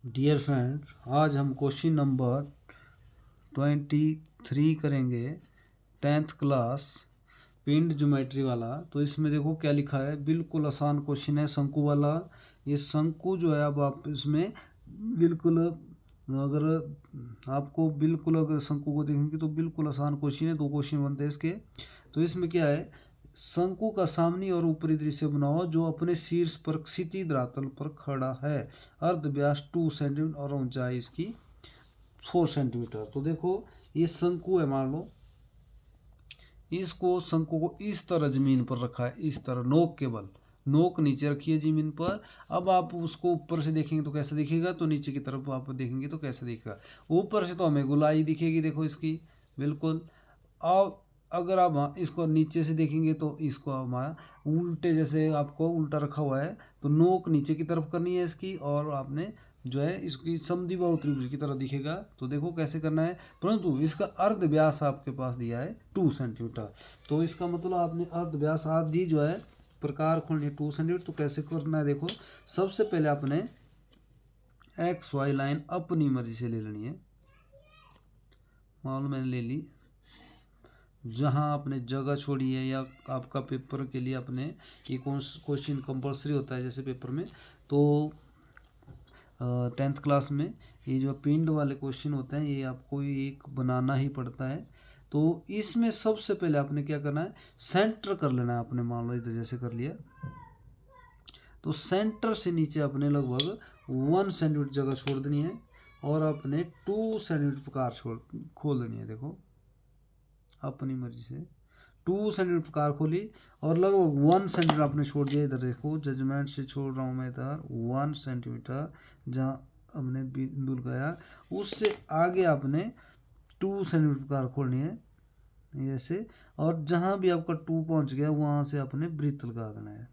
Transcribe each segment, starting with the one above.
Dear friend, आज हम question number 23 करेंगे, 10th क्लास पिंड ज्योमेट्री वाला। तो इसमें देखो क्या लिखा है, बिल्कुल आसान क्वेश्चन है, शंकु वाला। ये शंकु जो है, अब आप इसमें बिल्कुल अगर आपको बिल्कुल अगर शंकु को देखेंगे तो बिल्कुल आसान क्वेश्चन है। 2 क्वेश्चन बनते हैं इसके। तो इसमें क्या है, शंकु का सामने और ऊपरी दृश्य बनाओ जो अपने शीर्ष पर क्षितिज धरातल पर खड़ा है। अर्ध व्यास 2 सेंटीमीटर और ऊंचाई इसकी 4 सेंटीमीटर। तो देखो ये शंकु है, मान लो इसको शंकु को इस तरह जमीन पर रखा है, इस तरह नोक के बल, नोक नीचे रखी है जमीन पर। अब आप उसको ऊपर से देखेंगे तो कैसे दिखेगा, तो नीचे की तरफ आप देखेंगे तो कैसे दिखेगा। ऊपर से तो हमें गोलाई दिखेगी, देखो इसकी बिल्कुल। अब अगर आप इसको नीचे से देखेंगे तो इसको हमारा उल्टे, जैसे आपको उल्टा रखा हुआ है तो नोक नीचे की तरफ करनी है इसकी, और आपने जो है इसकी समद्विबाहु त्रिभुज की तरह दिखेगा। तो देखो कैसे करना है, परंतु इसका अर्ध व्यास आपके पास दिया है 2 सेंटीमीटर। तो इसका मतलब आपने अर्ध व्यास आदि जो है प्रकार खोलनी है 2 सेंटीमीटर। तो कैसे करना है, देखो सबसे पहले आपने एक्स वाई लाइन अपनी मर्जी से ले लेनी है। मान लो मैंने ले ली, जहाँ आपने जगह छोड़ी है, या आपका पेपर के लिए आपने ये कौन क्वेश्चन कंपलसरी होता है जैसे पेपर में, तो 10th क्लास में ये जो पिंड वाले क्वेश्चन होते हैं ये आपको एक बनाना ही पड़ता है। तो इसमें सबसे पहले आपने क्या करना है, सेंटर कर लेना है। आपने मान लो इधर जैसे कर लिया, तो सेंटर से नीचे अपने लगभग 1 सेंटीमीटर जगह छोड़ देनी है, और अपने 2 सेंटीमीटर प्रकार खोल देनी है। देखो अपनी मर्जी से 2 सेंटीमीटर प्रकार खोली, और लगभग 1 सेंटीमीटर आपने छोड़ दिया। इधर देखो जजमेंट से छोड़ रहा हूँ मैं इधर 1 सेंटीमीटर, जहाँ हमने बिंदु लगाया उससे आगे आपने 2 सेंटीमीटर प्रकार खोलनी है ऐसे। और जहाँ भी आपका 2 पहुँच गया वहाँ से आपने वृत्त लगा देना है।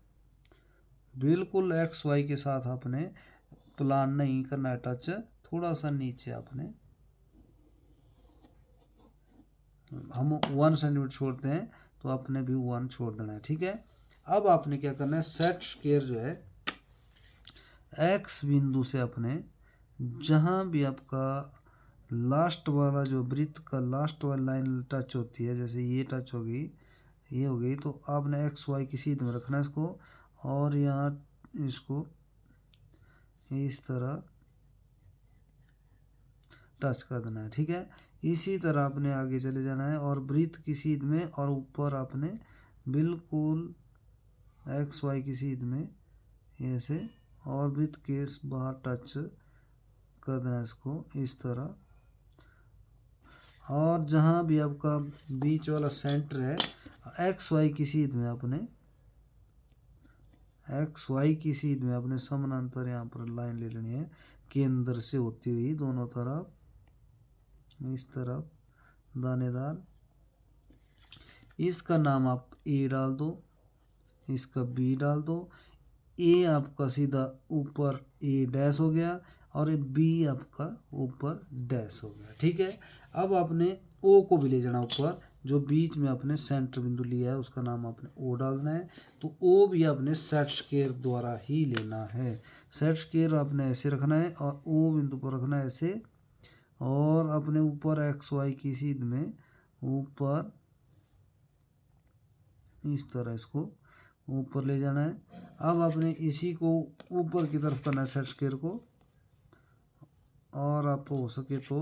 बिल्कुल एक्स वाई के साथ आपने प्लान नहीं करना है टच, थोड़ा सा नीचे आपने, हम 1 सेंटीमीटर छोड़ते हैं तो आपने भी 1 छोड़ देना है, ठीक है। अब आपने क्या करना है, सेट स्क्वायर जो है एक्स बिंदु से अपने जहाँ भी आपका लास्ट वाला जो वृत्त का लास्ट वाली लाइन टच होती है, जैसे ये टच होगी, ये हो गई, तो आपने एक्स वाई की सीध में रखना है इसको, और यहाँ इसको इस तरह टच कर देना है, ठीक है। इसी तरह आपने आगे चले जाना है, और वृत्त की सीध में, और ऊपर आपने बिल्कुल एक्स वाई की सीध में ऐसे, और वृत्त के बाहर टच कर देना इसको इस तरह। और जहाँ भी आपका बीच वाला सेंटर है, एक्स वाई की सीध में आपने, एक्स वाई की सीध में अपने समानांतर यहाँ पर लाइन ले लेनी है, केंद्र से होती हुई दोनों तरफ, इस तरफ दानेदार। इसका नाम आप ए डाल दो, इसका बी डाल दो। ए आपका सीधा ऊपर ए डैश हो गया, और बी आपका ऊपर डैश हो गया, ठीक है। अब आपने ओ को भी ले जाना ऊपर, जो बीच में आपने सेंटर बिंदु लिया है उसका नाम आपने ओ डालना है। तो ओ भी आपने सेट स्क्वायर द्वारा ही लेना है। सेट स्क्वायर आपने ऐसे रखना है, और ओ बिंदु पर रखना है ऐसे, और अपने ऊपर एक्स वाई की सीध में ऊपर इस तरह इसको ऊपर ले जाना है। अब आपने इसी को ऊपर की तरफ करना है सेट स्क्वायर को, और आप हो सके तो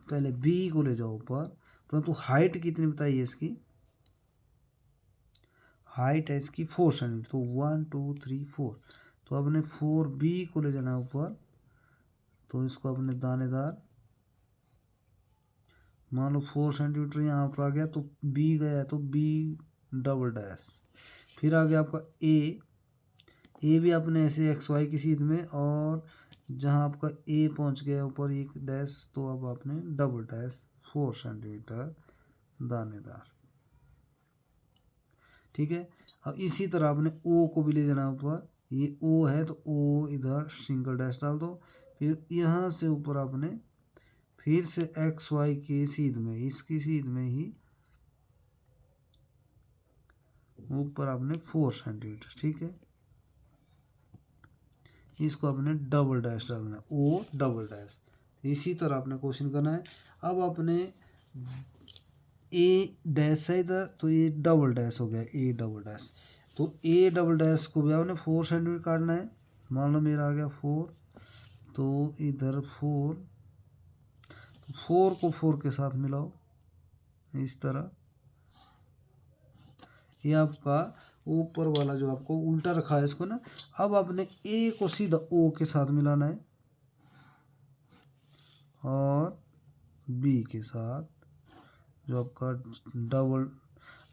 पहले बी को ले जाओ ऊपर। परंतु हाइट कितनी बताइए इसकी, हाइट है इसकी 4 सेंटीमीटर, तो 1 2 3 4, तो आपने 4 बी को ले जाना है ऊपर। तो इसको अपने दानेदार, मान लो 4 सेंटीमीटर यहाँ पर आ गया, तो बी गया है तो बी डबल डैश। फिर आ गया आपका ए भी अपने ऐसे एक्स वाई की सीध में, और जहाँ आपका ए पहुँच गया ऊपर एक डैश, तो अब आपने डबल डैश 4 सेंटीमीटर दानेदार, ठीक है। अब इसी तरह आपने ओ को भी ले जाना ऊपर, ये ओ है तो ओ इधर सिंगल डैश डाल दो। फिर यहाँ से ऊपर आपने फिर से एक्स वाई की सीध में, इसकी सीध में ही ऊपर आपने 4 सेंटीमीटर, ठीक है। इसको आपने डबल डैश डालना है, ओ डबल डैश। इसी तरह आपने क्वेश्चन करना है। अब आपने ए डैश है इधर, तो ये डबल डैश हो गया, ए डबल डैश। तो ए डबल डैश को भी आपने 4 सेंटीमीटर काटना है। मान लो मेरा आ गया 4, तो इधर 4, तो 4 को 4 के साथ मिलाओ इस तरह। ये आपका ऊपर वाला जो आपको उल्टा रखा है इसको ना, अब आपने ए को सीधा ओ के साथ मिलाना है और बी के साथ जो आपका डबल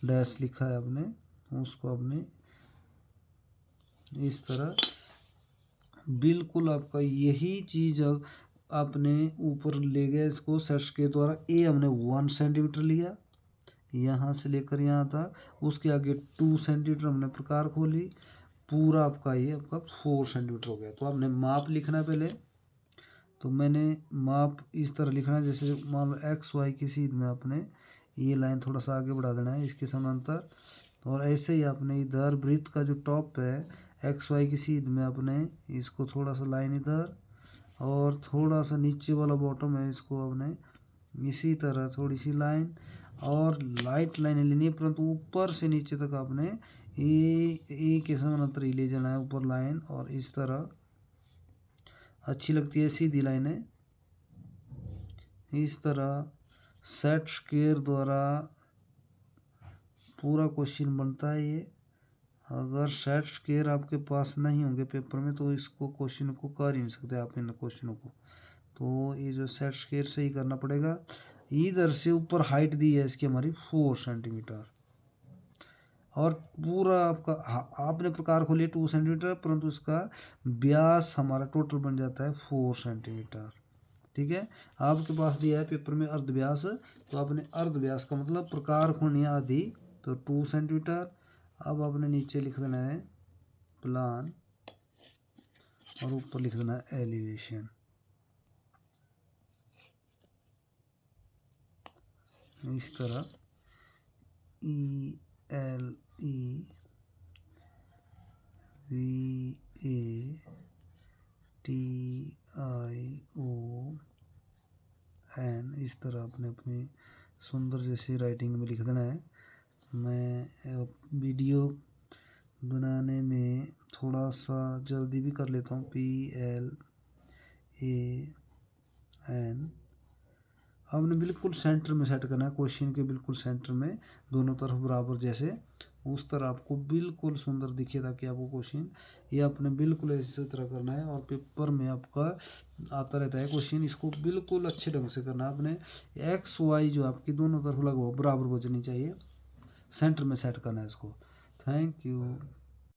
डैश लिखा है आपने उसको आपने इस तरह बिल्कुल आपका यही चीज़ अब आपने ऊपर ले गया इसको सेट्स के द्वारा। ए हमने 1 सेंटीमीटर लिया यहाँ से लेकर यहाँ तक, उसके आगे 2 सेंटीमीटर हमने प्रकार खोली, पूरा आपका ये आपका 4 सेंटीमीटर हो गया। तो आपने माप लिखना है पहले, तो मैंने माप इस तरह लिखना है, जैसे मान लो एक्स वाई की सीध में आपने ये लाइन थोड़ा सा आगे बढ़ा देना है इसके समांतर, और ऐसे ही आपने इधर वृत्त का जो टॉप है एक्स वाई की सीध में आपने इसको थोड़ा सा लाइन इधर, और थोड़ा सा नीचे वाला बॉटम है इसको आपने इसी तरह थोड़ी सी लाइन और लाइट लाइन लेनी है, परंतु ऊपर से नीचे तक आपने ए के समानांतर ही ले जाना है ऊपर लाइन, और इस तरह अच्छी लगती है सीधी लाइनें। इस तरह सेट स्क्वायर द्वारा पूरा क्वेश्चन बनता है ये। अगर सेट स्क्वायर आपके पास नहीं होंगे पेपर में तो इसको क्वेश्चन को कर ही नहीं सकते आप इन क्वेश्चनों को। तो ये जो सेट स्क्वायर से ही करना पड़ेगा। इधर से ऊपर हाइट दी है इसकी हमारी 4 सेंटीमीटर, और पूरा आपका आपने प्रकार खोलिए 2 सेंटीमीटर, परंतु इसका व्यास हमारा टोटल बन जाता है 4 सेंटीमीटर। ठीक है, आपके पास दिया है पेपर में अर्ध व्यास, तो आपने अर्ध व्यास का मतलब प्रकार खोलनी आधी, तो 2 सेंटीमीटर। अब आपने नीचे लिख देना है प्लान और ऊपर लिख देना है एलिवेशन। इस तरह ELEVATION इस तरह आपने अपनी सुंदर जैसी राइटिंग में लिख देना है। मैं वीडियो बनाने में थोड़ा सा जल्दी भी कर लेता हूँ। PLAN आपने बिल्कुल सेंटर में सेट करना है, क्वेश्चन के बिल्कुल सेंटर में, दोनों तरफ बराबर, जैसे उस तरह आपको बिल्कुल सुंदर दिखे ताकि आपको क्वेश्चन ये आपने बिल्कुल इसी तरह करना है। और पेपर में आपका आता रहता है क्वेश्चन, इसको बिल्कुल अच्छे ढंग से करना है आपने। एक्स वाई जो आपकी दोनों तरफ लगभग बराबर बचनी चाहिए, सेंटर में सेट करना है इसको। Thank you.